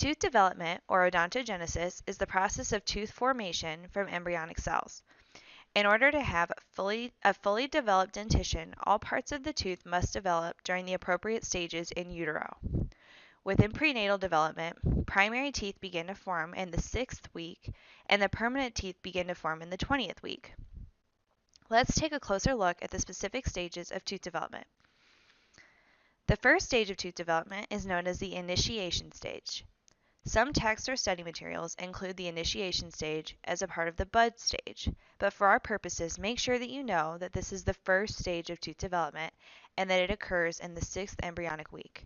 Tooth development, or odontogenesis, is the process of tooth formation from embryonic cells. In order to have a fully developed dentition, all parts of the tooth must develop during the appropriate stages in utero. Within prenatal development, primary teeth begin to form in the 6th week, and the permanent teeth begin to form in the 20th week. Let's take a closer look at the specific stages of tooth development. The first stage of tooth development is known as the initiation stage. Some texts or study materials include the initiation stage as a part of the bud stage, but for our purposes, make sure that you know that this is the first stage of tooth development and that it occurs in the 6th embryonic week.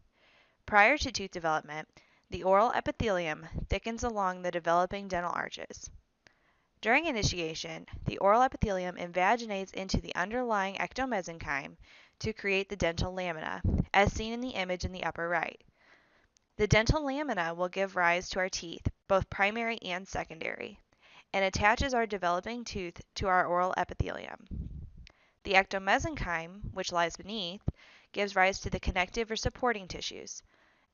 Prior to tooth development, the oral epithelium thickens along the developing dental arches. During initiation, the oral epithelium invaginates into the underlying ectomesenchyme to create the dental lamina, as seen in the image in the upper right. The dental lamina will give rise to our teeth, both primary and secondary, and attaches our developing tooth to our oral epithelium. The ectomesenchyme, which lies beneath, gives rise to the connective or supporting tissues.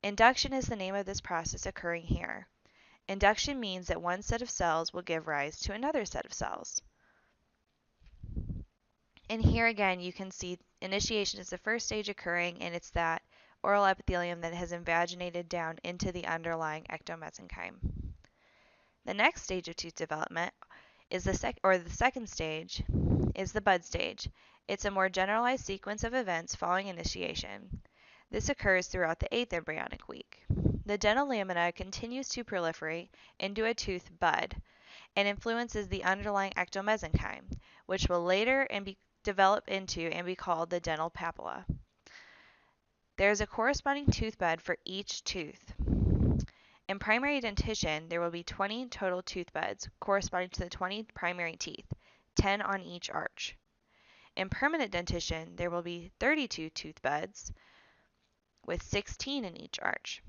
Induction is the name of this process occurring here. Induction means that one set of cells will give rise to another set of cells. And here again, you can see initiation is the first stage occurring, and it's that oral epithelium that has invaginated down into the underlying ectomesenchyme. The next stage of tooth development is the second stage is the bud stage. It's a more generalized sequence of events following initiation. This occurs throughout the 8th embryonic week. The dental lamina continues to proliferate into a tooth bud and influences the underlying ectomesenchyme, which will later develop into and be called the dental papilla. There is a corresponding tooth bud for each tooth. In primary dentition, there will be 20 total tooth buds corresponding to the 20 primary teeth, 10 on each arch. In permanent dentition, there will be 32 tooth buds with 16 in each arch.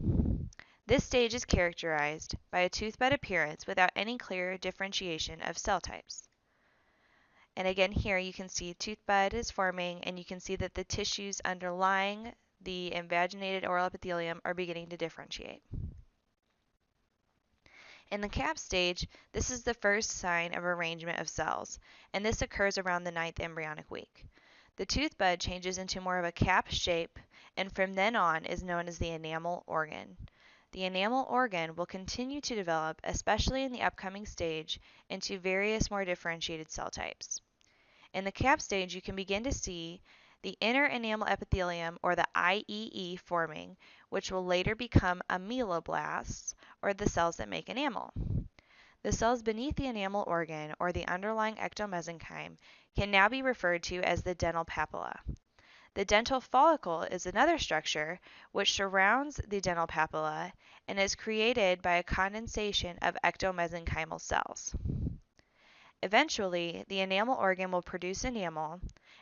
This stage is characterized by a tooth bud appearance without any clear differentiation of cell types. And again here you can see tooth bud is forming, and you can see that the tissues underlying the invaginated oral epithelium are beginning to differentiate. In the cap stage, this is the first sign of arrangement of cells, and this occurs around the 9th embryonic week. The tooth bud changes into more of a cap shape, and from then on is known as the enamel organ. The enamel organ will continue to develop, especially in the upcoming stage, into various more differentiated cell types. In the cap stage, you can begin to see the inner enamel epithelium, or the IEE, forming, which will later become ameloblasts, or the cells that make enamel. The cells beneath the enamel organ, or the underlying ectomesenchyme, can now be referred to as the dental papilla. The dental follicle is another structure which surrounds the dental papilla and is created by a condensation of ectomesenchymal cells. Eventually, the enamel organ will produce enamel,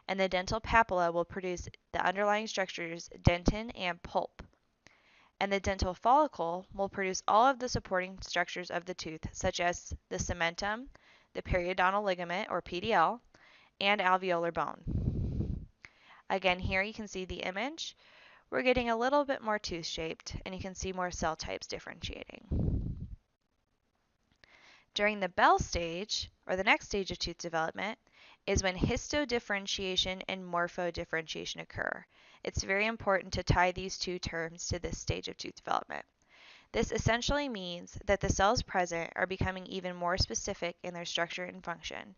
and the dental papilla will produce the underlying structures dentin and pulp. And the dental follicle will produce all of the supporting structures of the tooth, such as the cementum, the periodontal ligament, or PDL, and alveolar bone. Again, here you can see the image. We're getting a little bit more tooth-shaped, and you can see more cell types differentiating. During the Bell stage, or the next stage of tooth development, is when histodifferentiation and morphodifferentiation occur. It's very important to tie these two terms to this stage of tooth development. This essentially means that the cells present are becoming even more specific in their structure and function.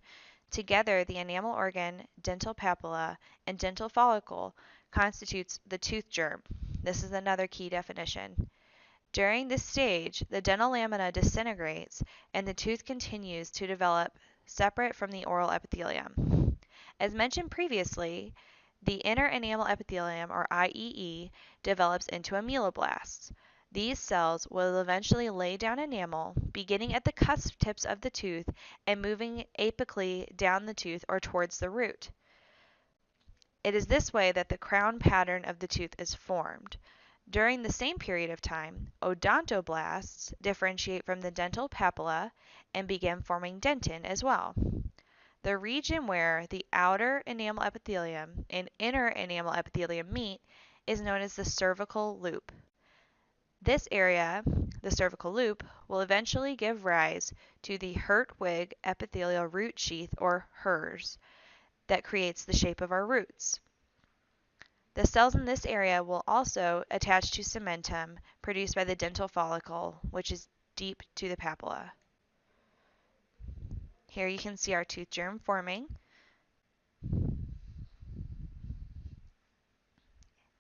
Together, the enamel organ, dental papilla, and dental follicle constitutes the tooth germ. This is another key definition. During this stage, the dental lamina disintegrates and the tooth continues to develop separate from the oral epithelium. As mentioned previously, the inner enamel epithelium, or IEE, develops into ameloblasts. These cells will eventually lay down enamel, beginning at the cusp tips of the tooth and moving apically down the tooth or towards the root. It is this way that the crown pattern of the tooth is formed. During the same period of time, odontoblasts differentiate from the dental papilla and begin forming dentin as well. The region where the outer enamel epithelium and inner enamel epithelium meet is known as the cervical loop. This area, the cervical loop, will eventually give rise to the Hertwig epithelial root sheath, or HERS, that creates the shape of our roots. The cells in this area will also attach to cementum produced by the dental follicle, which is deep to the papilla. Here you can see our tooth germ forming.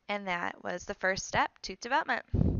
And that was the first step, tooth development.